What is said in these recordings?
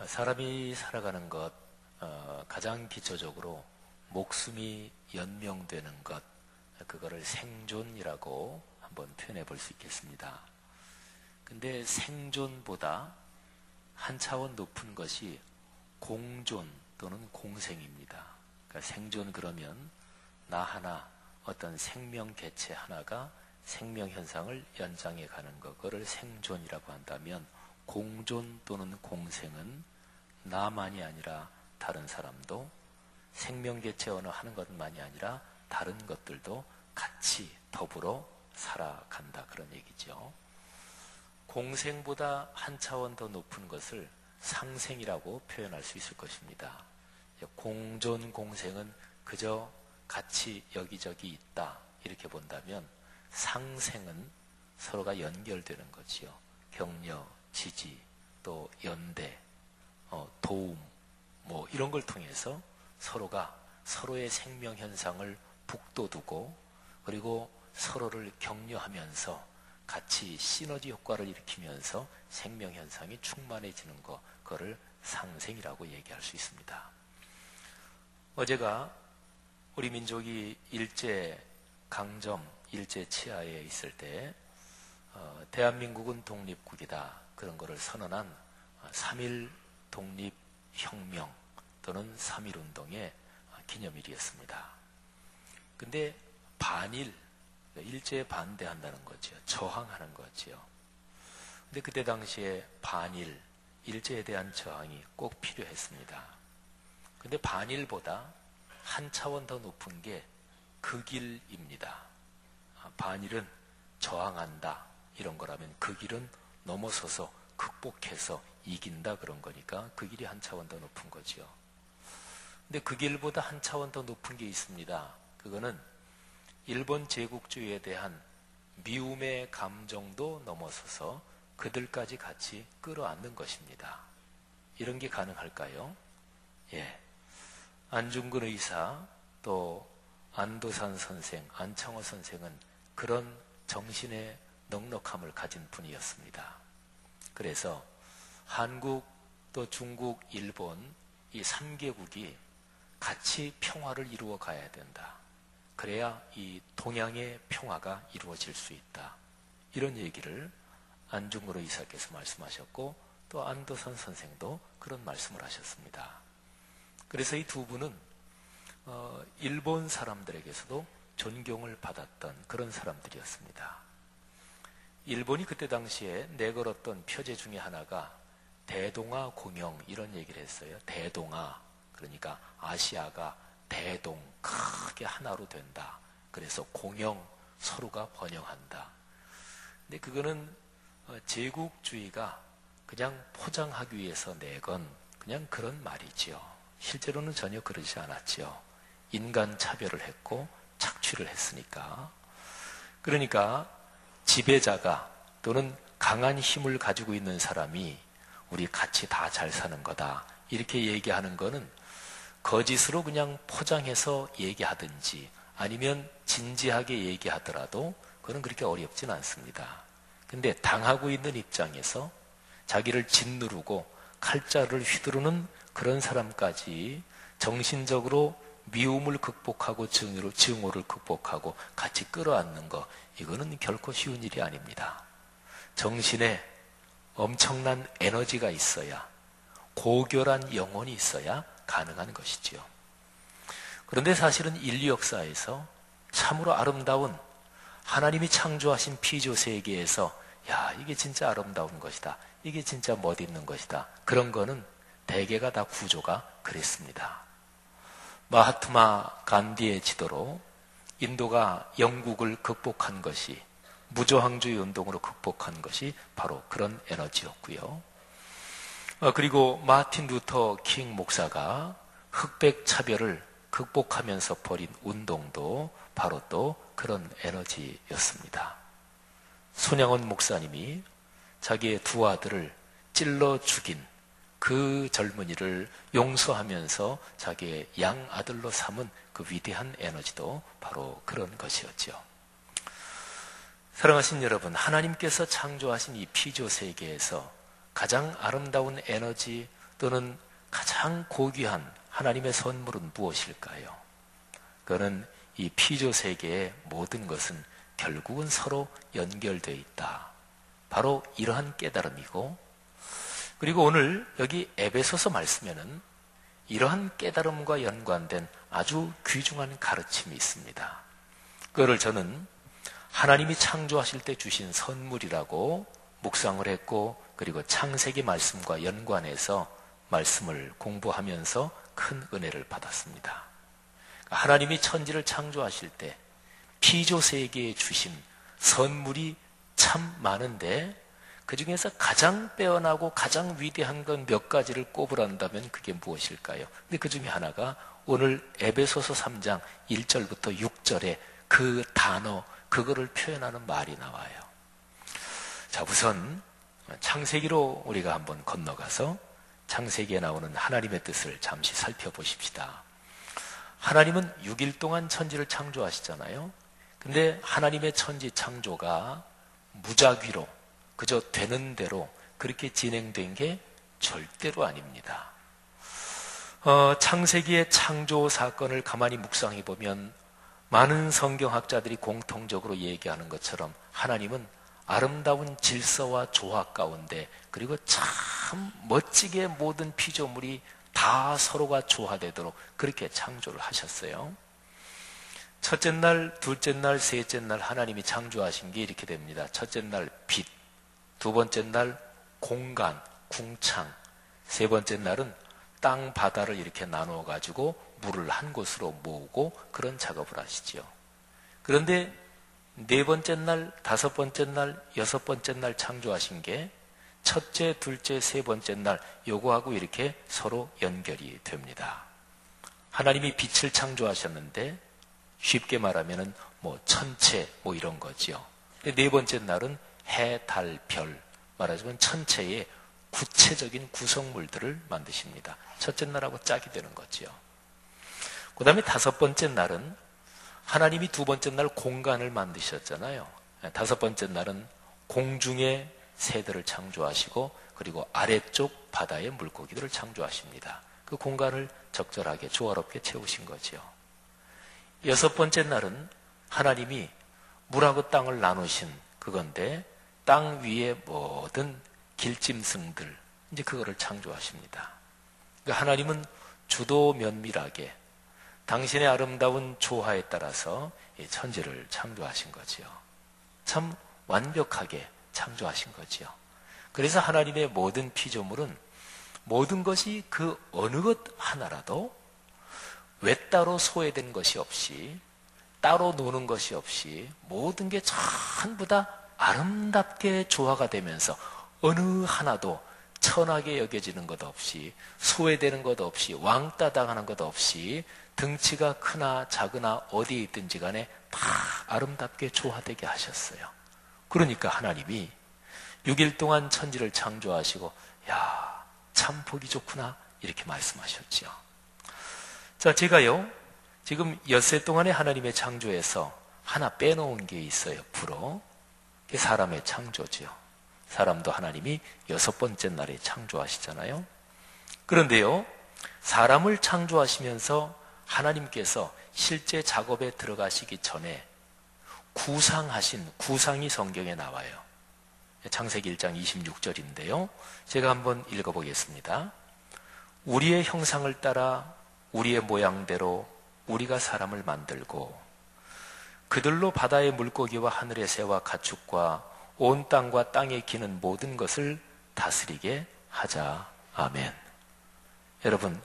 사람이 살아가는 것, 가장 기초적으로 목숨이 연명되는 것, 그거를 생존이라고 한번 표현해 볼 수 있겠습니다. 근데 생존보다 한 차원 높은 것이 공존 또는 공생입니다. 그러니까 생존 그러면 나 하나, 어떤 생명 개체 하나가 생명 현상을 연장해 가는 것, 그거를 생존이라고 한다면 공존 또는 공생은 나만이 아니라 다른 사람도 생명 개체 언어 하는 것만이 아니라 다른 것들도 같이 더불어 살아간다, 그런 얘기죠. 공생보다 한 차원 더 높은 것을 상생이라고 표현할 수 있을 것입니다. 공존 공생은 그저 같이 여기저기 있다 이렇게 본다면, 상생은 서로가 연결되는 거지요. 격려, 지지, 또 연대, 도움, 뭐 이런 걸 통해서 서로가 서로의 생명 현상을 북돋우고, 그리고 서로를 격려하면서 같이 시너지 효과를 일으키면서 생명 현상이 충만해지는 것, 그거를 상생이라고 얘기할 수 있습니다. 어제가 우리 민족이 일제 강점, 일제 치하에 있을 때 대한민국은 독립국이다, 그런 거를 선언한 3.1 독립혁명 또는 3.1운동의 기념일이었습니다. 근데 반일, 일제에 반대한다는 거죠. 저항하는 거죠. 근데 그때 당시에 반일, 일제에 대한 저항이 꼭 필요했습니다. 근데 반일보다 한 차원 더 높은 게 극일입니다. 반일은 저항한다 이런 거라면, 극일은 넘어서서 극복해서 이긴다 그런 거니까 극일이 한 차원 더 높은 거죠. 근데 극일보다 한 차원 더 높은 게 있습니다. 그거는 일본 제국주의에 대한 미움의 감정도 넘어서서 그들까지 같이 끌어안는 것입니다. 이런 게 가능할까요? 예. 안중근 의사, 또 안도산 선생, 안창호 선생은 그런 정신의 넉넉함을 가진 분이었습니다. 그래서 한국, 또 중국, 일본 이 3개국이 같이 평화를 이루어 가야 된다. 그래야 이 동양의 평화가 이루어질 수 있다. 이런 얘기를 안중근 의사께서 말씀하셨고, 또 안도산 선생도 그런 말씀을 하셨습니다. 그래서 이 두 분은 일본 사람들에게서도 존경을 받았던 그런 사람들이었습니다. 일본이 그때 당시에 내걸었던 표제 중에 하나가 대동아 공영, 이런 얘기를 했어요. 대동아, 그러니까 아시아가 대동, 크게 하나로 된다. 그래서 공영, 서로가 번영한다. 근데 그거는 제국주의가 그냥 포장하기 위해서 내건 그냥 그런 말이지요. 실제로는 전혀 그러지 않았지요. 인간 차별을 했고 착취를 했으니까. 그러니까 지배자가 또는 강한 힘을 가지고 있는 사람이 우리 같이 다 잘 사는 거다, 이렇게 얘기하는 거는 거짓으로 그냥 포장해서 얘기하든지 아니면 진지하게 얘기하더라도 그건 그렇게 어렵진 않습니다. 근데 당하고 있는 입장에서 자기를 짓누르고 칼자루를 휘두르는 그런 사람까지 정신적으로 미움을 극복하고 증오를 극복하고 같이 끌어안는 거, 이거는 결코 쉬운 일이 아닙니다. 정신에 엄청난 에너지가 있어야, 고결한 영혼이 있어야 가능한 것이지요. 그런데 사실은 인류 역사에서 참으로 아름다운 하나님이 창조하신 피조 세계에서 야, 이게 진짜 아름다운 것이다, 이게 진짜 멋있는 것이다, 그런 거는 대개가 다 구조가 그랬습니다. 마하트마 간디의 지도로 인도가 영국을 극복한 것이, 무저항주의 운동으로 극복한 것이 바로 그런 에너지였고요. 그리고 마틴 루터 킹 목사가 흑백 차별을 극복하면서 벌인 운동도 바로 또 그런 에너지였습니다. 손양원 목사님이 자기의 두 아들을 찔러 죽인 그 젊은이를 용서하면서 자기의 양 아들로 삼은 그 위대한 에너지도 바로 그런 것이었죠. 사랑하신 여러분, 하나님께서 창조하신 이 피조 세계에서 가장 아름다운 에너지, 또는 가장 고귀한 하나님의 선물은 무엇일까요? 그거는 이 피조 세계의 모든 것은 결국은 서로 연결되어 있다. 바로 이러한 깨달음이고, 그리고 오늘 여기 에베소서 말씀에는 이러한 깨달음과 연관된 아주 귀중한 가르침이 있습니다. 그거를 저는 하나님이 창조하실 때 주신 선물이라고 묵상을 했고, 그리고 창세기 말씀과 연관해서 말씀을 공부하면서 큰 은혜를 받았습니다. 하나님이 천지를 창조하실 때 피조 세계에 주신 선물이 참 많은데, 그 중에서 가장 빼어나고 가장 위대한 건 몇 가지를 꼽으란다면 그게 무엇일까요? 근데 그 중에 하나가 오늘 에베소서 3장 1절부터 6절에 그 단어, 그거를 표현하는 말이 나와요. 자, 우선 창세기로 우리가 한번 건너가서 창세기에 나오는 하나님의 뜻을 잠시 살펴보십시다. 하나님은 6일 동안 천지를 창조하시잖아요. 근데 하나님의 천지 창조가 무작위로 그저 되는 대로 그렇게 진행된 게 절대로 아닙니다. 창세기의 창조 사건을 가만히 묵상해 보면 많은 성경학자들이 공통적으로 얘기하는 것처럼 하나님은 아름다운 질서와 조화 가운데, 그리고 참 멋지게 모든 피조물이 다 서로가 조화되도록 그렇게 창조를 하셨어요. 첫째 날, 둘째 날, 셋째 날 하나님이 창조하신 게 이렇게 됩니다. 첫째 날 빛, 두 번째 날 공간, 궁창, 세 번째 날은 땅, 바다를 이렇게 나누어 가지고 물을 한 곳으로 모으고 그런 작업을 하시죠. 그런데 네 번째 날, 다섯 번째 날, 여섯 번째 날 창조하신 게 첫째, 둘째, 세 번째 날 요거하고 이렇게 서로 연결이 됩니다. 하나님이 빛을 창조하셨는데 쉽게 말하면은 뭐 천체 뭐 이런 거지요. 네 번째 날은 해, 달, 별, 말하자면 천체의 구체적인 구성물들을 만드십니다. 첫째 날하고 짝이 되는 거지요. 그 다음에 다섯 번째 날은 하나님이 두 번째 날 공간을 만드셨잖아요. 다섯 번째 날은 공중의 새들을 창조하시고, 그리고 아래쪽 바다의 물고기들을 창조하십니다. 그 공간을 적절하게 조화롭게 채우신 거지요. 여섯 번째 날은 하나님이 물하고 땅을 나누신 그건데, 땅 위의 모든 길짐승들, 이제 그거를 창조하십니다. 그러니까 하나님은 주도 면밀하게 당신의 아름다운 조화에 따라서 이 천지를 창조하신 거지요. 참 완벽하게 창조하신 거지요. 그래서 하나님의 모든 피조물은 모든 것이 그 어느 것 하나라도 외따로 소외된 것이 없이, 따로 노는 것이 없이 모든 게 전부 다 아름답게 조화가 되면서 어느 하나도 천하게 여겨지는 것 없이, 소외되는 것 없이, 왕따 당하는 것 없이, 등치가 크나 작으나 어디에 있든지 간에 다 아름답게 조화되게 하셨어요. 그러니까 하나님이 6일 동안 천지를 창조하시고, 야, 참 보기 좋구나 이렇게 말씀하셨죠. 자, 제가요 지금 엿새 동안의 하나님의 창조에서 하나 빼놓은 게 있어요. 불어. 그게 사람의 창조지요. 사람도 하나님이 여섯 번째 날에 창조하시잖아요. 그런데요, 사람을 창조하시면서 하나님께서 실제 작업에 들어가시기 전에 구상하신 구상이 성경에 나와요. 창세기 1장 26절인데요. 제가 한번 읽어보겠습니다. 우리의 형상을 따라 우리의 모양대로 우리가 사람을 만들고 그들로 바다의 물고기와 하늘의 새와 가축과 온 땅과 땅에 기는 모든 것을 다스리게 하자. 아멘. 여러분,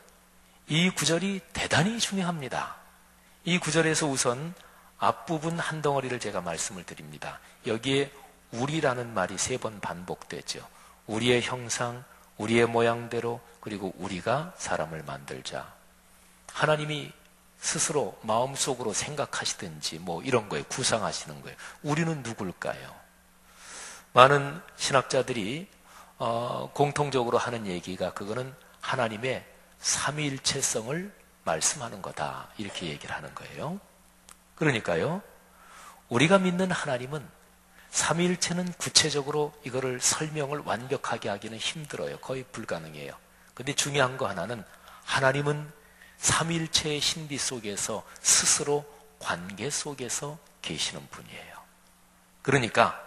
이 구절이 대단히 중요합니다. 이 구절에서 우선 앞부분 한 덩어리를 제가 말씀을 드립니다. 여기에 우리라는 말이 3번 반복되죠. 우리의 형상, 우리의 모양대로, 그리고 우리가 사람을 만들자. 하나님이 스스로 마음속으로 생각하시든지 뭐 이런 거예요. 구상하시는 거예요. 우리는 누굴까요? 많은 신학자들이 공통적으로 하는 얘기가 그거는 하나님의 삼위일체성을 말씀하는 거다 이렇게 얘기를 하는 거예요. 그러니까요, 우리가 믿는 하나님은 삼위일체는 구체적으로 이거를 설명을 완벽하게 하기는 힘들어요. 거의 불가능해요. 근데 중요한 거 하나는 하나님은 삼위일체의 신비 속에서 스스로 관계 속에서 계시는 분이에요. 그러니까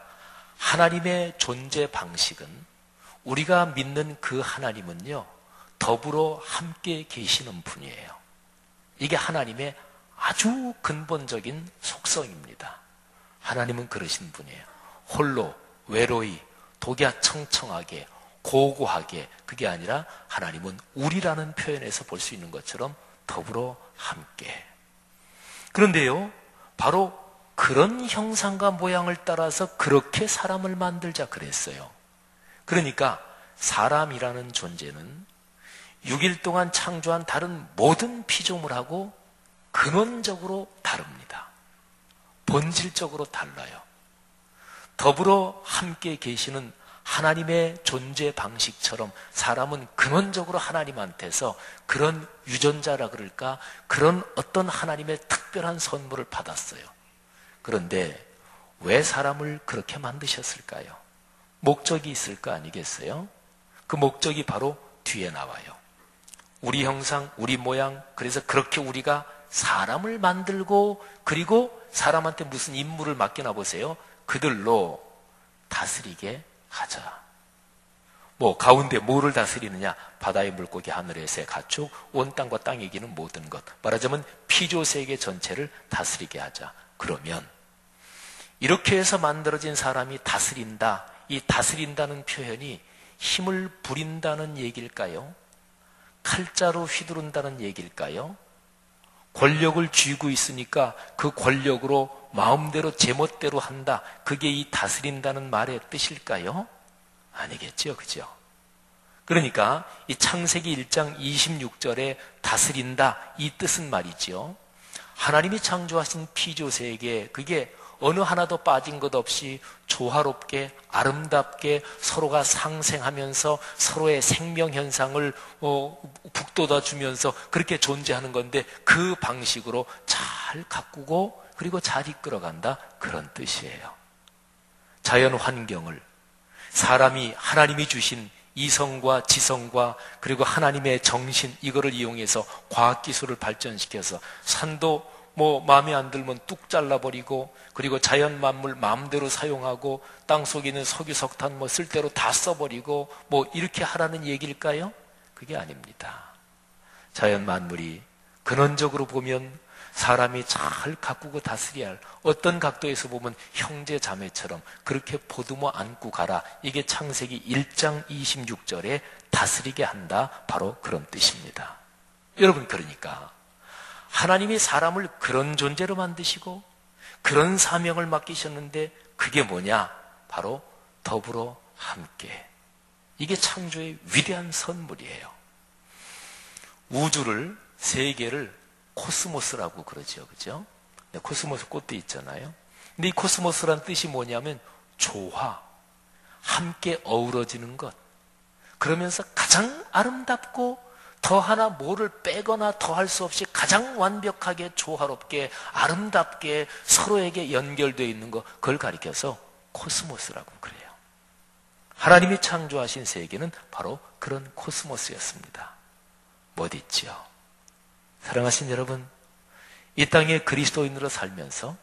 하나님의 존재 방식은 우리가 믿는 그 하나님은요, 더불어 함께 계시는 분이에요. 이게 하나님의 아주 근본적인 속성입니다. 하나님은 그러신 분이에요. 홀로, 외로이, 독야청청하게, 고고하게, 그게 아니라 하나님은 우리라는 표현에서 볼 수 있는 것처럼 더불어 함께. 그런데요, 바로 그런 형상과 모양을 따라서 그렇게 사람을 만들자 그랬어요. 그러니까 사람이라는 존재는 6일 동안 창조한 다른 모든 피조물하고 근원적으로 다릅니다. 본질적으로 달라요. 더불어 함께 계시는 하나님의 존재 방식처럼 사람은 근원적으로 하나님한테서 그런 유전자라 그럴까, 그런 어떤 하나님의 특별한 선물을 받았어요. 그런데 왜 사람을 그렇게 만드셨을까요? 목적이 있을 거 아니겠어요? 그 목적이 바로 뒤에 나와요. 우리 형상, 우리 모양, 그래서 그렇게 우리가 사람을 만들고, 그리고 사람한테 무슨 임무를 맡겨놔 보세요. 그들로 다스리게 하자. 가운데 뭐를 다스리느냐? 바다의 물고기, 하늘의 새, 가축, 온 땅과 땅에 기는 모든 것. 말하자면 피조세계 전체를 다스리게 하자. 그러면 이렇게 해서 만들어진 사람이 다스린다. 이 다스린다는 표현이 힘을 부린다는 얘기일까요? 칼자루 휘두른다는 얘기일까요? 권력을 쥐고 있으니까 그 권력으로 마음대로 제멋대로 한다. 그게 이 다스린다는 말의 뜻일까요? 아니겠죠, 그죠? 그러니까 이 창세기 1장 26절에 다스린다, 이 뜻은 말이죠. 하나님이 창조하신 피조세계, 그게 어느 하나도 빠진 것 없이 조화롭게 아름답게 서로가 상생하면서 서로의 생명 현상을 북돋아 주면서 그렇게 존재하는 건데, 그 방식으로 잘 가꾸고 그리고 잘 이끌어간다, 그런 뜻이에요. 자연 환경을 사람이 하나님이 주신 이성과 지성과 그리고 하나님의 정신, 이거를 이용해서 과학기술을 발전시켜서 산도 마음에 안 들면 뚝 잘라버리고, 그리고 자연 만물 마음대로 사용하고, 땅속에 있는 석유, 석탄 쓸 대로 다 써버리고, 이렇게 하라는 얘기일까요? 그게 아닙니다. 자연 만물이 근원적으로 보면 사람이 잘 가꾸고 다스려야 할, 어떤 각도에서 보면 형제 자매처럼 그렇게 보듬어 안고 가라. 이게 창세기 1장 26절에 다스리게 한다, 바로 그런 뜻입니다. 여러분, 그러니까 하나님이 사람을 그런 존재로 만드시고 그런 사명을 맡기셨는데, 그게 뭐냐? 바로 더불어 함께. 이게 창조의 위대한 선물이에요. 우주를, 세계를 코스모스라고 그러죠, 그죠? 코스모스 꽃도 있잖아요. 근데 이 코스모스란 뜻이 뭐냐면 조화, 함께 어우러지는 것. 그러면서 가장 아름답고 더 하나 뭐를 빼거나 더할 수 없이 가장 완벽하게 조화롭게 아름답게 서로에게 연결되어 있는 것, 그걸 가리켜서 코스모스라고 그래요. 하나님이 창조하신 세계는 바로 그런 코스모스였습니다. 못 있죠. 사랑하신 여러분, 이 땅에 그리스도인으로 살면서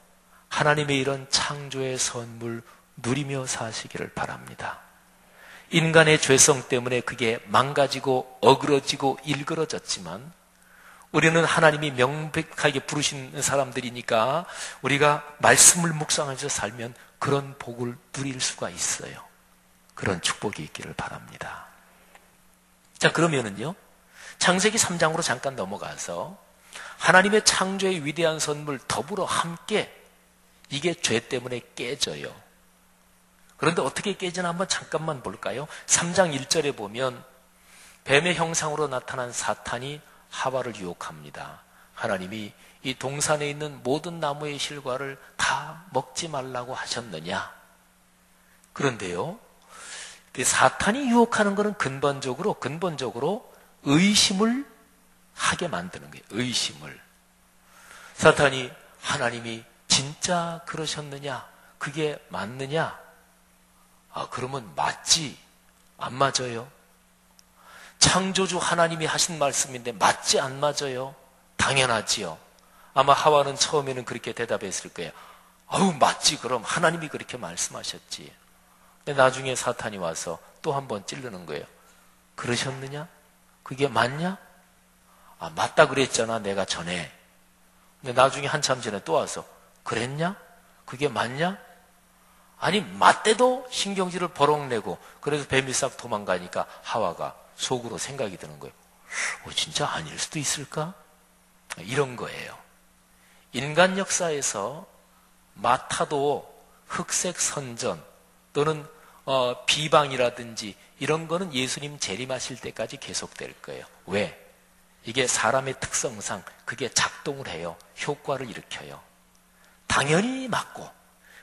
하나님의 이런 창조의 선물 누리며 사시기를 바랍니다. 인간의 죄성 때문에 그게 망가지고 어그러지고 일그러졌지만, 우리는 하나님이 명백하게 부르신 사람들이니까 우리가 말씀을 묵상하면서 살면 그런 복을 누릴 수가 있어요. 그런 축복이 있기를 바랍니다. 자, 그러면은요, 창세기 3장으로 잠깐 넘어가서 하나님의 창조의 위대한 선물 더불어 함께, 이게 죄 때문에 깨져요. 그런데 어떻게 깨지나 한번 잠깐만 볼까요? 3장 1절에 보면 뱀의 형상으로 나타난 사탄이 하와를 유혹합니다. 하나님이 이 동산에 있는 모든 나무의 실과를 다 먹지 말라고 하셨느냐? 그런데요, 사탄이 유혹하는 것은 근본적으로 의심을 하게 만드는 거예요. 의심을. 사탄이 하나님이 진짜 그러셨느냐? 그게 맞느냐? 그러면 맞지. 안 맞아요. 창조주 하나님이 하신 말씀인데 맞지 안 맞아요? 당연하지요. 아마 하와는 처음에는 그렇게 대답했을 거예요. 아우, 맞지, 그럼 하나님이 그렇게 말씀하셨지. 근데 나중에 사탄이 와서 또 한 번 찌르는 거예요. 그러셨느냐? 그게 맞냐? 아, 맞다 그랬잖아, 내가 전에. 근데 나중에 한참 전에 또 와서 그랬냐? 그게 맞냐? 아니, 맞대도 신경질을 버럭 내고, 그래서 뱀이 싹 도망가니까 하와가 속으로 생각이 드는 거예요. 진짜 아닐 수도 있을까? 이런 거예요. 인간 역사에서 마타도 흑색 선전 또는 비방이라든지 이런 거는 예수님 재림하실 때까지 계속될 거예요. 왜? 이게 사람의 특성상 그게 작동을 해요. 효과를 일으켜요. 당연히 맞고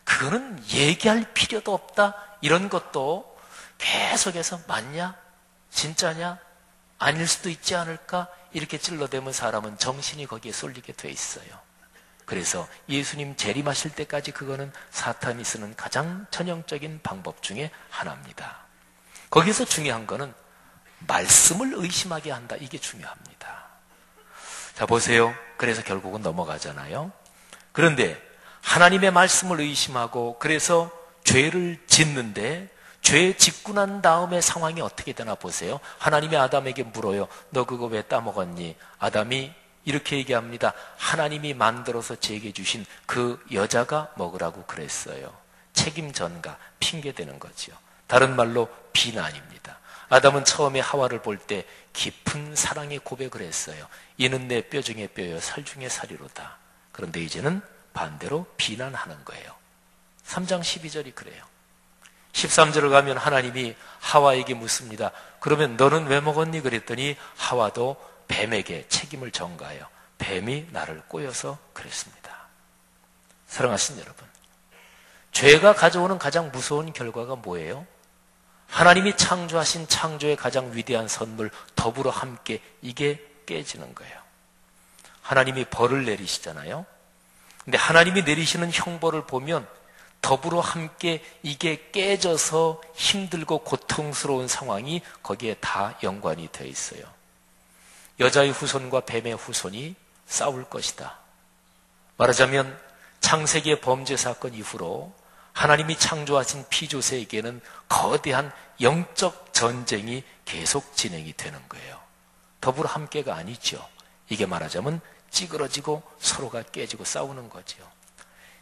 그거는 얘기할 필요도 없다, 이런 것도 계속해서 맞냐? 진짜냐? 아닐 수도 있지 않을까? 이렇게 찔러대면 사람은 정신이 거기에 쏠리게 돼 있어요. 그래서 예수님 재림하실 때까지 그거는 사탄이 쓰는 가장 전형적인 방법 중에 하나입니다. 거기서 중요한 거는 말씀을 의심하게 한다, 이게 중요합니다. 자, 보세요. 그래서 결국은 넘어가잖아요. 그런데 하나님의 말씀을 의심하고 그래서 죄를 짓는데, 죄 짓고 난 다음에 상황이 어떻게 되나 보세요. 하나님이 아담에게 물어요. 너 그거 왜 따먹었니? 아담이 이렇게 얘기합니다. 하나님이 만들어서 제게 주신 그 여자가 먹으라고 그랬어요. 책임 전가, 핑계대는 거죠. 다른 말로 비난입니다. 아담은 처음에 하와를 볼 때 깊은 사랑의 고백을 했어요. 이는 내 뼈 중에 뼈요 살 중에 살이로다. 그런데 이제는 반대로 비난하는 거예요. 3장 12절이 그래요. 13절을 가면 하나님이 하와에게 묻습니다. 그러면 너는 왜 먹었니? 그랬더니 하와도 뱀에게 책임을 전가해요. 뱀이 나를 꼬여서 그랬습니다. 사랑하신 여러분, 죄가 가져오는 가장 무서운 결과가 뭐예요? 하나님이 창조하신 창조의 가장 위대한 선물, 더불어 함께, 이게 깨지는 거예요. 하나님이 벌을 내리시잖아요. 근데 하나님이 내리시는 형벌을 보면 더불어 함께 이게 깨져서 힘들고 고통스러운 상황이 거기에 다 연관이 되어 있어요. 여자의 후손과 뱀의 후손이 싸울 것이다. 말하자면 창세기의 범죄 사건 이후로 하나님이 창조하신 피조세에게는 거대한 영적 전쟁이 계속 진행이 되는 거예요. 더불어 함께가 아니죠. 이게 말하자면 찌그러지고 서로가 깨지고 싸우는 거죠.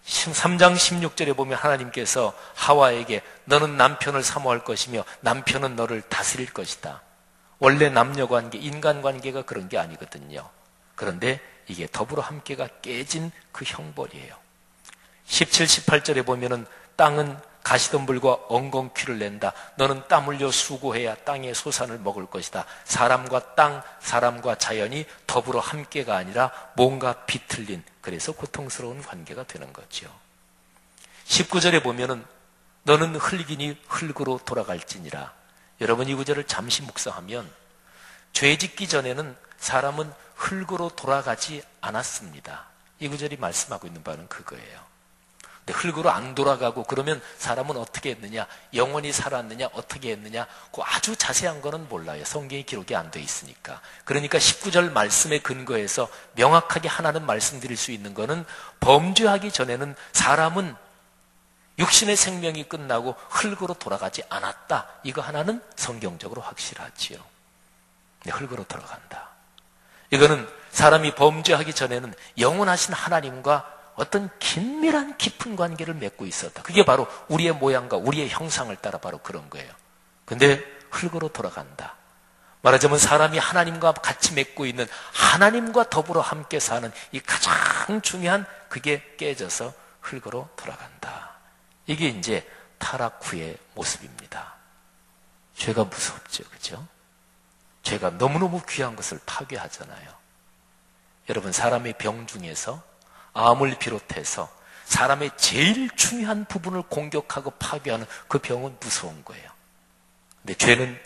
3장 16절에 보면 하나님께서 하와에게 너는 남편을 사모할 것이며 남편은 너를 다스릴 것이다. 원래 남녀관계, 인간관계가 그런 게 아니거든요. 그런데 이게 더불어 함께가 깨진 그 형벌이에요. 17, 18절에 보면은 땅은 가시덤불과 엉겅퀴를 낸다. 너는 땀 흘려 수고해야 땅의 소산을 먹을 것이다. 사람과 땅, 사람과 자연이 더불어 함께가 아니라 뭔가 비틀린, 그래서 고통스러운 관계가 되는 거죠. 19절에 보면은 너는 흙이니 흙으로 돌아갈지니라. 여러분 이 구절을 잠시 묵상하면 죄 짓기 전에는 사람은 흙으로 돌아가지 않았습니다. 이 구절이 말씀하고 있는 바는 그거예요. 근데 흙으로 안 돌아가고 그러면 사람은 어떻게 했느냐, 영원히 살았느냐, 어떻게 했느냐, 그 아주 자세한 거는 몰라요. 성경에 기록이 안 돼 있으니까. 그러니까 19절 말씀에 근거해서 명확하게 하나는 말씀드릴 수 있는 거는 범죄하기 전에는 사람은 육신의 생명이 끝나고 흙으로 돌아가지 않았다. 이거 하나는 성경적으로 확실하지요. 근데 흙으로 돌아간다. 이거는 사람이 범죄하기 전에는 영원하신 하나님과 어떤 긴밀한 깊은 관계를 맺고 있었다. 그게 바로 우리의 모양과 우리의 형상을 따라 바로 그런 거예요. 근데 흙으로 돌아간다. 말하자면 사람이 하나님과 같이 맺고 있는, 하나님과 더불어 함께 사는 이 가장 중요한, 그게 깨져서 흙으로 돌아간다. 이게 이제 타락 후의 모습입니다. 죄가 무섭죠, 그죠? 죄가 너무너무 귀한 것을 파괴하잖아요. 여러분, 사람의 병 중에서 암을 비롯해서 사람의 제일 중요한 부분을 공격하고 파괴하는 그 병은 무서운 거예요. 근데 죄는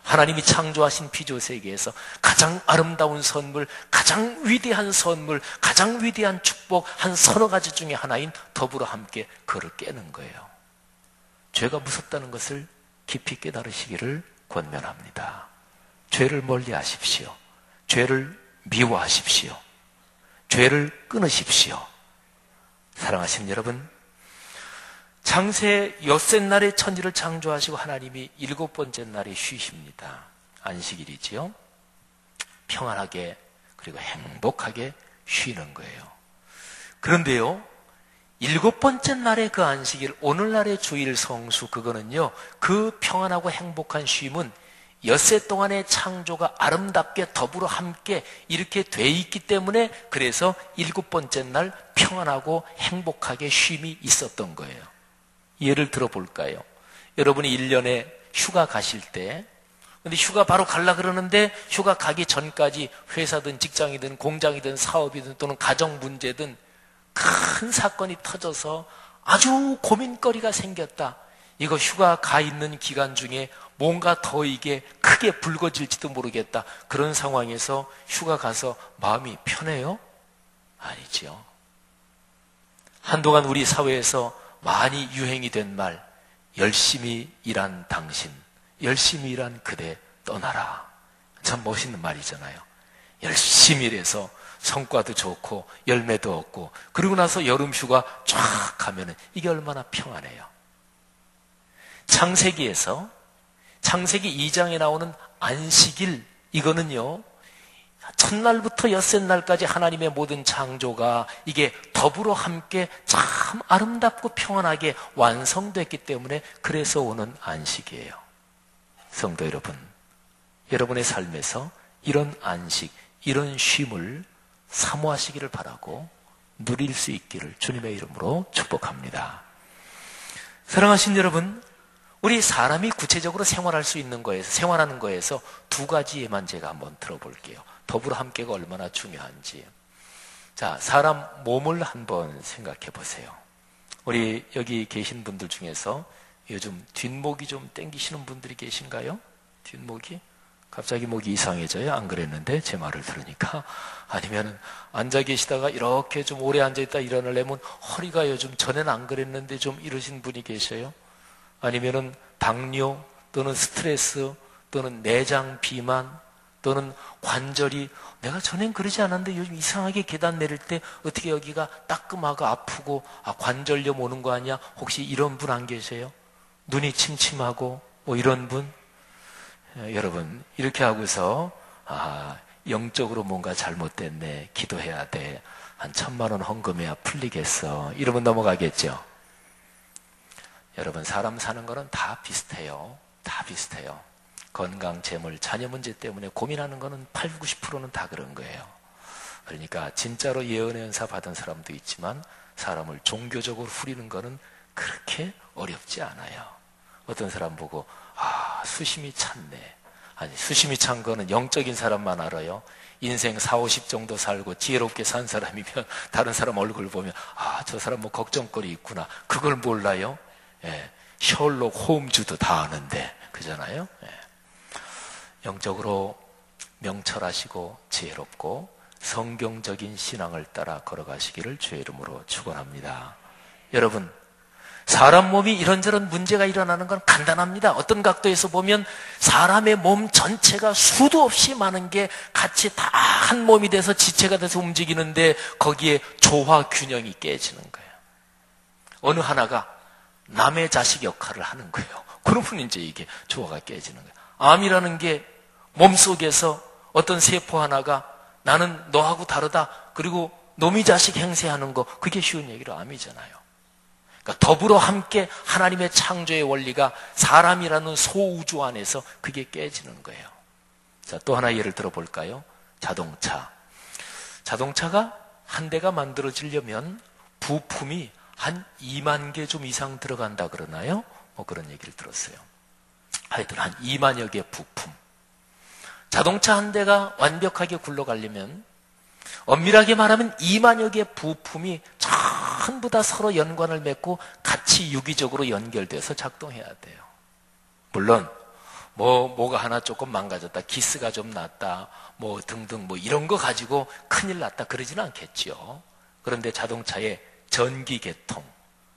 하나님이 창조하신 피조세계에서 가장 아름다운 선물, 가장 위대한 선물, 가장 위대한 축복, 한 서너 가지 중에 하나인 더불어 함께 그를 깨는 거예요. 죄가 무섭다는 것을 깊이 깨달으시기를 권면합니다. 죄를 멀리 하십시오. 죄를 미워하십시오. 죄를 끊으십시오. 사랑하시는 여러분, 창세 엿새 날에 천지를 창조하시고 하나님이 7번째 날에 쉬십니다. 안식일이지요. 평안하게 그리고 행복하게 쉬는 거예요. 그런데요, 7번째 날의 그 안식일, 오늘날의 주일 성수, 그거는요, 그 평안하고 행복한 쉼은 엿새 동안의 창조가 아름답게 더불어 함께 이렇게 돼 있기 때문에, 그래서 7번째 날 평안하고 행복하게 쉼이 있었던 거예요. 예를 들어 볼까요? 여러분이 1년에 휴가 가실 때, 근데 휴가 바로 가려고 그러는데 휴가 가기 전까지 회사든 직장이든 공장이든 사업이든 또는 가정 문제든 큰 사건이 터져서 아주 고민거리가 생겼다. 이거 휴가 가 있는 기간 중에 뭔가 더 이게 크게 불거질지도 모르겠다. 그런 상황에서 휴가 가서 마음이 편해요? 아니지요. 한동안 우리 사회에서 많이 유행이 된 말, 열심히 일한 당신, 열심히 일한 그대 떠나라. 참 멋있는 말이잖아요. 열심히 일해서 성과도 좋고 열매도 얻고 그리고 나서 여름 휴가 쫙 가면은 이게 얼마나 평안해요. 창세기에서 창세기 2장에 나오는 안식일, 이거는요, 첫날부터 엿새 날까지 하나님의 모든 창조가 이게 더불어 함께 참 아름답고 평안하게 완성됐기 때문에 그래서 오는 안식이에요. 성도 여러분, 여러분의 삶에서 이런 안식, 이런 쉼을 사모하시기를 바라고 누릴 수 있기를 주님의 이름으로 축복합니다. 사랑하신 여러분, 우리 사람이 구체적으로 생활할 수 있는 거에서, 생활하는 거에서 두 가지에만 제가 한번 들어볼게요. 더불어 함께가 얼마나 중요한지. 자, 사람 몸을 한번 생각해 보세요. 우리 여기 계신 분들 중에서 요즘 뒷목이 좀 땡기시는 분들이 계신가요? 뒷목이? 갑자기 목이 이상해져요? 안 그랬는데 제 말을 들으니까. 아니면 앉아 계시다가 이렇게 좀 오래 앉아있다 일어나려면 허리가 요즘 전에는 안 그랬는데 좀 이러신 분이 계셔요? 아니면은 당뇨 또는 스트레스 또는 내장 비만 또는 관절이 내가 전엔 그러지 않았는데 요즘 이상하게 계단 내릴 때 어떻게 여기가 따끔하고 아프고 관절염 오는 거 아니야? 혹시 이런 분 안 계세요? 눈이 침침하고 뭐 이런 분? 여러분, 이렇게 하고서 영적으로 뭔가 잘못됐네, 기도해야 돼, 한 1,000,000원 헌금해야 풀리겠어, 이러면 넘어가겠죠. 여러분, 사람 사는 거는 다 비슷해요. 다 비슷해요. 건강, 재물, 자녀 문제 때문에 고민하는 거는 80, 90%는 다 그런 거예요. 그러니까 진짜로 예언의 은사 받은 사람도 있지만 사람을 종교적으로 후리는 거는 그렇게 어렵지 않아요. 어떤 사람 보고 수심이 찼네. 아니, 수심이 찬 거는 영적인 사람만 알아요. 인생 40, 50 정도 살고 지혜롭게 산 사람이면 다른 사람 얼굴 보면 저 사람 뭐 걱정거리 있구나. 그걸 몰라요? 예, 셜록 홈즈도 다 아는데, 그잖아요. 예. 영적으로 명철하시고 지혜롭고 성경적인 신앙을 따라 걸어가시기를 주의 이름으로 축원합니다. 여러분, 사람 몸이 이런저런 문제가 일어나는 건 간단합니다. 어떤 각도에서 보면 사람의 몸 전체가 수도 없이 많은 게 같이 다 한 몸이 돼서 지체가 돼서 움직이는데 거기에 조화 균형이 깨지는 거예요. 어느 하나가 남의 자식 역할을 하는 거예요. 그러면 이제 이게 조화가 깨지는 거예요. 암이라는 게 몸속에서 어떤 세포 하나가 나는 너하고 다르다, 그리고 놈이 자식 행세하는 거, 그게 쉬운 얘기로 암이잖아요. 그러니까 더불어 함께 하나님의 창조의 원리가 사람이라는 소우주 안에서 그게 깨지는 거예요. 자, 또 하나 예를 들어볼까요? 자동차가 한 대가 만들어지려면 부품이 한 2만 개 좀 이상 들어간다 그러나요? 뭐 그런 얘기를 들었어요. 하여튼 한 2만여 개 부품. 자동차 한 대가 완벽하게 굴러가려면 엄밀하게 말하면 2만여 개 부품이 전부 다 서로 연관을 맺고 같이 유기적으로 연결돼서 작동해야 돼요. 물론 뭐가 하나 조금 망가졌다, 기스가 좀 났다, 뭐 등등 뭐 이런 거 가지고 큰일 났다 그러지는 않겠죠. 그런데 자동차의 전기 계통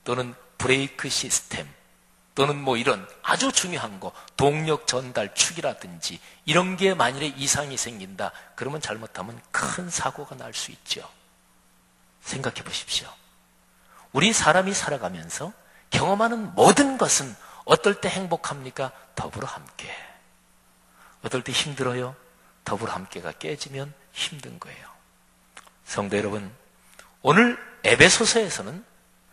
또는 브레이크 시스템, 또는 뭐 이런 아주 중요한 거, 동력 전달 축이라든지 이런 게 만일에 이상이 생긴다, 그러면 잘못하면 큰 사고가 날 수 있죠. 생각해 보십시오. 우리 사람이 살아가면서 경험하는 모든 것은 어떨 때 행복합니까? 더불어 함께. 어떨 때 힘들어요? 더불어 함께가 깨지면 힘든 거예요. 성도 여러분, 오늘 에베소서에서는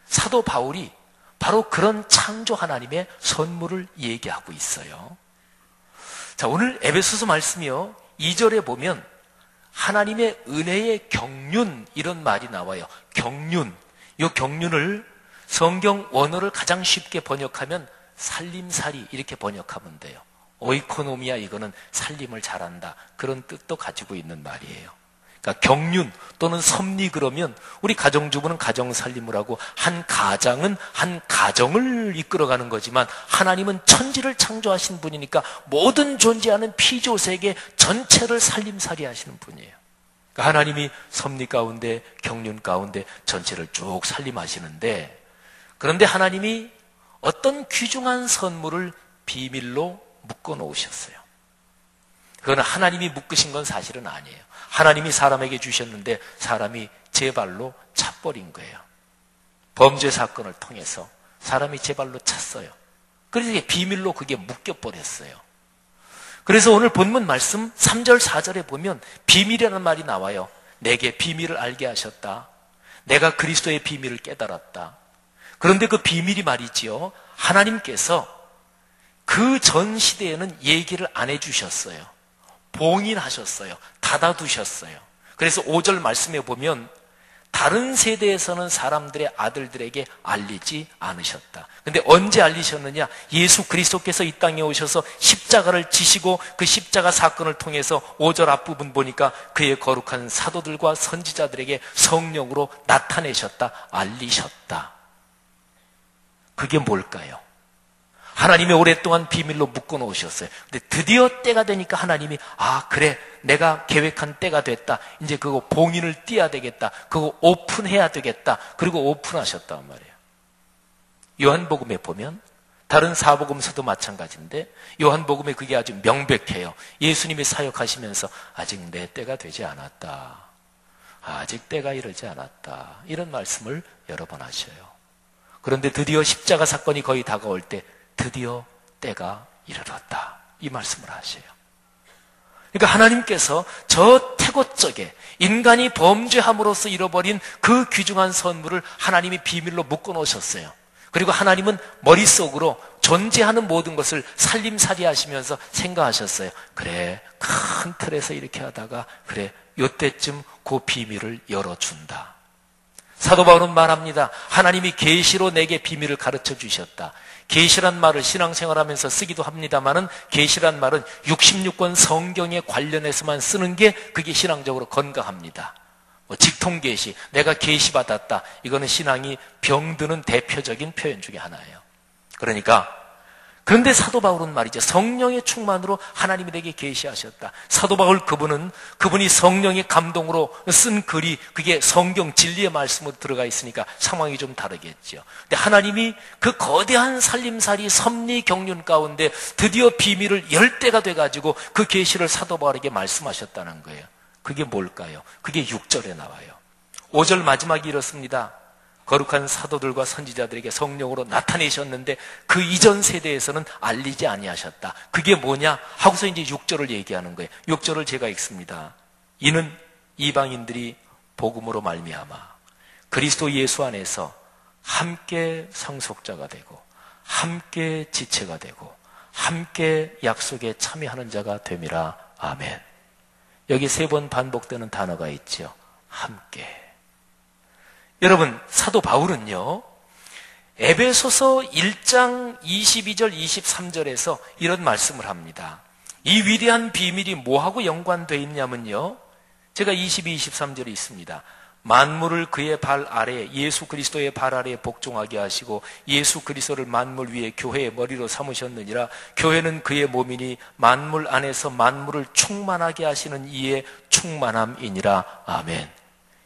사도 바울이 바로 그런 창조 하나님의 선물을 얘기하고 있어요. 자, 오늘 에베소서 말씀이요, 2절에 보면 하나님의 은혜의 경륜, 이런 말이 나와요. 경륜. 이 경륜을 성경 원어를 가장 쉽게 번역하면 살림살이, 이렇게 번역하면 돼요. 오이코노미아, 이거는 살림을 잘한다, 그런 뜻도 가지고 있는 말이에요. 그러니까 경륜 또는 섭리, 그러면 우리 가정주부는 가정살림을 하고 한 가장은 한 가정을 이끌어가는 거지만, 하나님은 천지를 창조하신 분이니까 모든 존재하는 피조세계 전체를 살림살이 하시는 분이에요. 그러니까 하나님이 섭리 가운데 경륜 가운데 전체를 쭉 살림하시는데, 그런데 하나님이 어떤 귀중한 선물을 비밀로 묶어 놓으셨어요. 그건 하나님이 묶으신 건 사실은 아니에요. 하나님이 사람에게 주셨는데 사람이 제 발로 차버린 거예요. 범죄 사건을 통해서 사람이 제 발로 찼어요. 그래서 이게 비밀로 그게 묶여버렸어요. 그래서 오늘 본문 말씀 3절 4절에 보면 비밀이라는 말이 나와요. 내게 비밀을 알게 하셨다. 내가 그리스도의 비밀을 깨달았다. 그런데 그 비밀이 말이지요, 하나님께서 그 전 시대에는 얘기를 안 해주셨어요. 봉인하셨어요. 닫아두셨어요. 그래서 5절 말씀에 보면 다른 세대에서는 사람들의 아들들에게 알리지 않으셨다. 근데 언제 알리셨느냐? 예수 그리스도께서 이 땅에 오셔서 십자가를 지시고 그 십자가 사건을 통해서 5절 앞부분 보니까 그의 거룩한 사도들과 선지자들에게 성령으로 나타내셨다, 알리셨다. 그게 뭘까요? 하나님이 오랫동안 비밀로 묶어 놓으셨어요. 근데 드디어 때가 되니까 하나님이, 아, 그래, 내가 계획한 때가 됐다. 이제 그거 봉인을 띄어야 되겠다. 그거 오픈해야 되겠다. 그리고 오픈하셨단 말이에요. 요한복음에 보면 다른 사복음서도 마찬가지인데 요한복음에 그게 아주 명백해요. 예수님이 사역하시면서 아직 내 때가 되지 않았다. 아직 때가 이르지 않았다. 이런 말씀을 여러 번 하셔요. 그런데 드디어 십자가 사건이 거의 다가올 때 드디어 때가 이르렀다, 이 말씀을 하셔요. 그러니까 하나님께서 저 태고적에 인간이 범죄함으로써 잃어버린 그 귀중한 선물을 하나님이 비밀로 묶어 놓으셨어요. 그리고 하나님은 머릿속으로 존재하는 모든 것을 살림살이 하시면서 생각하셨어요. 그래, 큰 틀에서 이렇게 하다가 그래, 요때쯤 그 비밀을 열어준다. 사도 바울은 말합니다. 하나님이 계시로 내게 비밀을 가르쳐 주셨다. 계시란 말을 신앙생활하면서 쓰기도 합니다만은 계시란 말은 66권 성경에 관련해서만 쓰는 게 그게 신앙적으로 건강합니다. 뭐 직통계시, 내가 계시받았다, 이거는 신앙이 병드는 대표적인 표현 중에 하나예요. 그런데 사도 바울은 말이죠, 성령의 충만으로 하나님이 내게 계시하셨다. 사도 바울 그분이 성령의 감동으로 쓴 글이 그게 성경 진리의 말씀으로 들어가 있으니까 상황이 좀 다르겠죠. 근데 하나님이 그 거대한 살림살이 섭리 경륜 가운데 드디어 비밀을 열 때가 돼가지고 그 계시를 사도 바울에게 말씀하셨다는 거예요. 그게 뭘까요? 그게 6절에 나와요. 5절 마지막이 이렇습니다. 거룩한 사도들과 선지자들에게 성령으로 나타내셨는데 그 이전 세대에서는 알리지 아니하셨다. 그게 뭐냐 하고서 이제 6절을 얘기하는 거예요. 6절을 제가 읽습니다. 이는 이방인들이 복음으로 말미암아 그리스도 예수 안에서 함께 상속자가 되고 함께 지체가 되고 함께 약속에 참여하는 자가 됨이라. 아멘. 여기 3번 반복되는 단어가 있죠. 함께. 여러분, 사도 바울은요, 에베소서 1장 22절 23절에서 이런 말씀을 합니다. 이 위대한 비밀이 뭐하고 연관되어 있냐면요, 제가 22, 23절에 있습니다. 만물을 그의 발 아래, 예수 그리스도의 발 아래에 복종하게 하시고 예수 그리스도를 만물 위에 교회의 머리로 삼으셨느니라. 교회는 그의 몸이니 만물 안에서 만물을 충만하게 하시는 이의 충만함이니라. 아멘.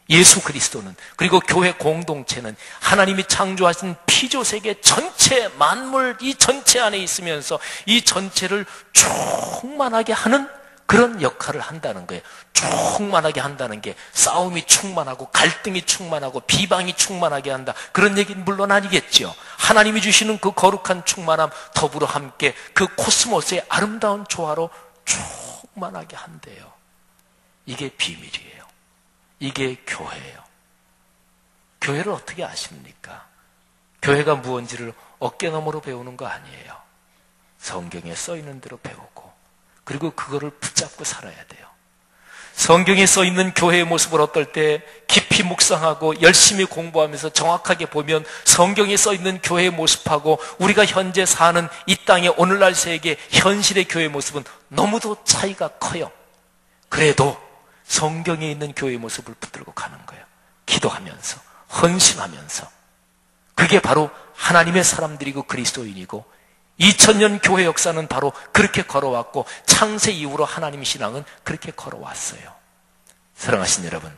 예수 그리스도는, 그리고 교회 공동체는 하나님이 창조하신 피조세계 전체 만물 이 전체 안에 있으면서 이 전체를 충만하게 하는 그런 역할을 한다는 거예요. 충만하게 한다는 게 싸움이 충만하고 갈등이 충만하고 비방이 충만하게 한다, 그런 얘기는 물론 아니겠죠. 하나님이 주시는 그 거룩한 충만함 더불어 함께 그 코스모스의 아름다운 조화로 충만하게 한대요. 이게 비밀이에요. 이게 교회예요. 교회를 어떻게 아십니까? 교회가 무언지를 어깨너머로 배우는 거 아니에요. 성경에 써있는 대로 배우고, 그리고 그거를 붙잡고 살아야 돼요. 성경에 써있는 교회의 모습을 어떨 때 깊이 묵상하고 열심히 공부하면서 정확하게 보면 성경에 써있는 교회의 모습하고 우리가 현재 사는 이 땅의 오늘날 세계 현실의 교회의 모습은 너무도 차이가 커요. 그래도 성경에 있는 교회의 모습을 붙들고 가는 거예요. 기도하면서, 헌신하면서. 그게 바로 하나님의 사람들이고 그리스도인이고, 2000년 교회 역사는 바로 그렇게 걸어왔고, 창세 이후로 하나님 신앙은 그렇게 걸어왔어요. 사랑하신 여러분,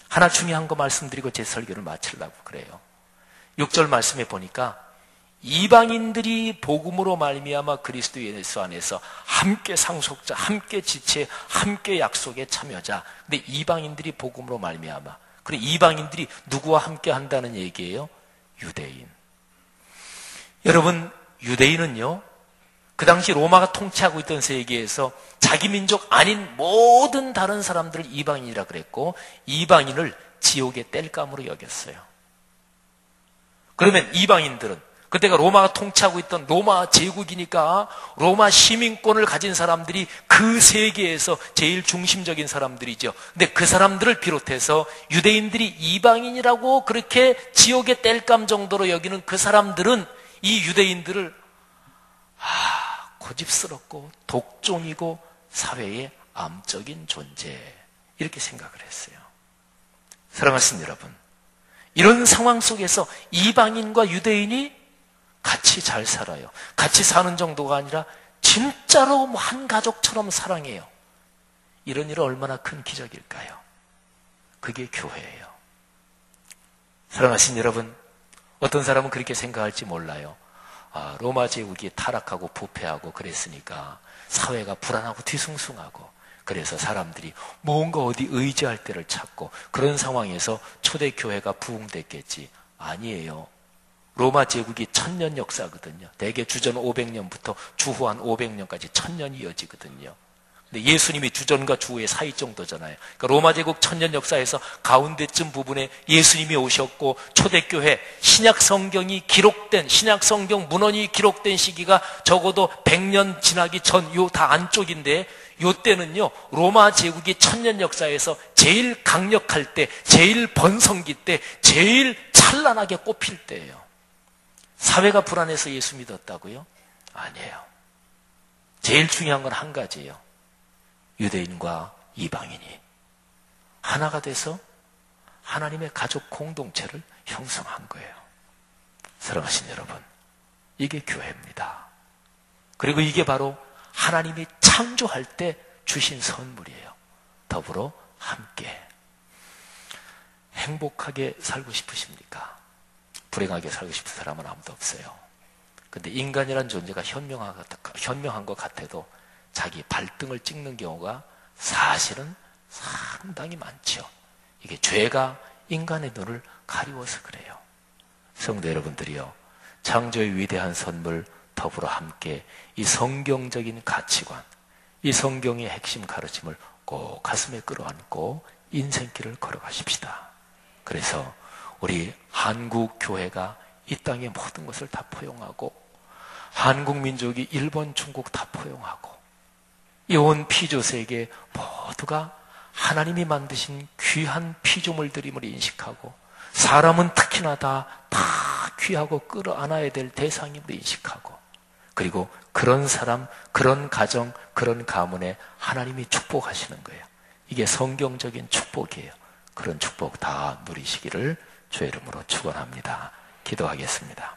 하나 중요한 거 말씀드리고 제 설교를 마치려고 그래요. 6절 말씀에 보니까 이방인들이 복음으로 말미암아 그리스도 예수 안에서 함께 상속자, 함께 지체, 함께 약속에 참여자. 근데 이방인들이 복음으로 말미암아, 그리고 이방인들이 누구와 함께 한다는 얘기예요? 유대인. 여러분, 유대인은요, 그 당시 로마가 통치하고 있던 세계에서 자기 민족 아닌 모든 다른 사람들을 이방인이라 그랬고, 이방인을 지옥의 땔감으로 여겼어요. 그러면 이방인들은 그때가 로마가 통치하고 있던 로마 제국이니까 로마 시민권을 가진 사람들이 그 세계에서 제일 중심적인 사람들이죠. 근데 그 사람들을 비롯해서 유대인들이 이방인이라고 그렇게 지옥의 땔감 정도로 여기는 그 사람들은 이 유대인들을 고집스럽고 독종이고 사회의 암적인 존재, 이렇게 생각을 했어요. 사랑하신 여러분, 이런 상황 속에서 이방인과 유대인이 같이 잘 살아요. 같이 사는 정도가 아니라 진짜로 한 가족처럼 사랑해요. 이런 일은 얼마나 큰 기적일까요? 그게 교회예요. 사랑하신 여러분, 어떤 사람은 그렇게 생각할지 몰라요. 로마 제국이 타락하고 부패하고 그랬으니까 사회가 불안하고 뒤숭숭하고, 그래서 사람들이 뭔가 어디 의지할 때를 찾고 그런 상황에서 초대교회가 부흥됐겠지. 아니에요. 로마 제국이 1000년 역사거든요. 대개 주전 500년부터 주후 한 500년까지 1000년이 이어지거든요. 근데 예수님이 주전과 주후의 사이 정도잖아요. 그러니까 로마 제국 1000년 역사에서 가운데쯤 부분에 예수님이 오셨고, 초대교회 신약 성경이 기록된, 신약 성경 문헌이 기록된 시기가 적어도 100년 지나기 전, 요 다 안쪽인데, 요 때는요, 로마 제국이 1000년 역사에서 제일 강력할 때, 제일 번성기 때, 제일 찬란하게 꼽힐 때예요. 사회가 불안해서 예수 믿었다고요? 아니에요. 제일 중요한 건 한 가지예요. 유대인과 이방인이 하나가 돼서 하나님의 가족 공동체를 형성한 거예요. 사랑하신 여러분, 이게 교회입니다. 그리고 이게 바로 하나님이 창조할 때 주신 선물이에요. 더불어 함께. 행복하게 살고 싶으십니까? 불행하게 살고 싶은 사람은 아무도 없어요. 근데 인간이란 존재가 현명한 것 같아도 자기 발등을 찍는 경우가 사실은 상당히 많죠. 이게 죄가 인간의 눈을 가리워서 그래요. 성도 여러분들이요, 창조의 위대한 선물 더불어 함께 이 성경적인 가치관, 이 성경의 핵심 가르침을 꼭 가슴에 끌어안고 인생길을 걸어가십시다. 그래서 우리 한국 교회가 이 땅의 모든 것을 다 포용하고, 한국 민족이 일본, 중국 다 포용하고, 이 온 피조세계 모두가 하나님이 만드신 귀한 피조물들임을 인식하고, 사람은 특히나 다 귀하고 끌어안아야 될 대상임을 인식하고, 그리고 그런 사람, 그런 가정, 그런 가문에 하나님이 축복하시는 거예요. 이게 성경적인 축복이에요. 그런 축복 다 누리시기를 주의 이름으로 축원합니다. 기도하겠습니다.